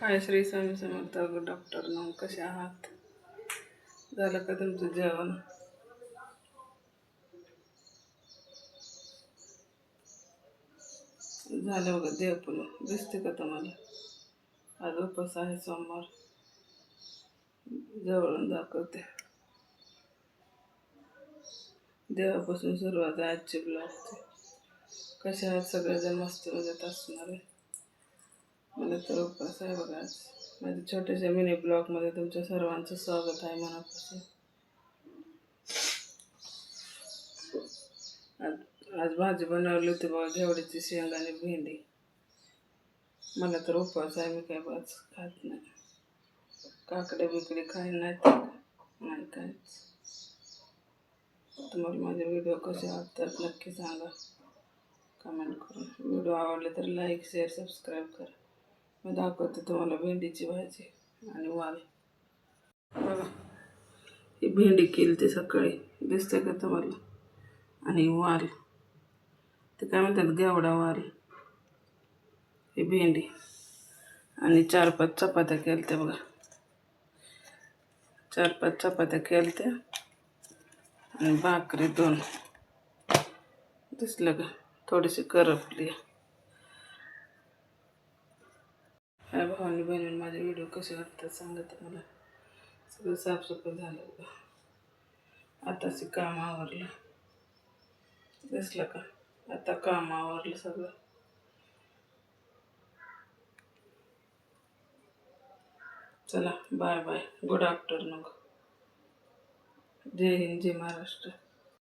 हाय Shri Swami Samarth doctor मग कसे आहात? झालं का तुमचं जेवण? झालं बघा देवपूजा. दिसते का तुम्हाला? आज उपवास आहे सोमवार. जवळून दाखवते. देवापासून सुरुवात आहे आजची ब्लॉगची. कसे आहात सगळेजण? मस्त मजेत असणार आहे. मला तर उपवास आहे बघा आज. माझ्या छोट्याशा मिनी ब्लॉगमध्ये तुमच्या सर्वांचं स्वागत आहे मनापासून. आज भाजी बनवली होती बघा, घेवड्याची शेंग आणि भेंडी. मला तर उपवास आहे, मी काय भाज खात नाही. काकडे बिकडे खाय नाही काहीच. तुम्हाला माझे व्हिडिओ कसे आवडतात नक्की सांगा कमेंट करून. व्हिडिओ आवडले तर लाईक शेअर सबस्क्राईब करा. मी दाखवते तुम्हाला भेंडीची भाजी आणि वाल. बघा, ही भेंडी केली ती सकाळी, दिसते का तुम्हाला? आणि वाल ते काय म्हणतात, घेवडा वाल. ही भेंडी आणि 4-5 चपात्या केल्या बघा. 4-5 चपात्या केल्या आणि भाकरी 2. दिसलं का? थोडीशी करपली. ह्या भावानी बनवून माझे व्हिडिओ कसे वाटतात सांगत मला. सगळं साफसफाई झालं बघा. आताच काम आवरलं. दिसलं का? आता काम आवरलं सगळं. चला बाय बाय. Good afternoon. जय हिंद, जय महाराष्ट्र.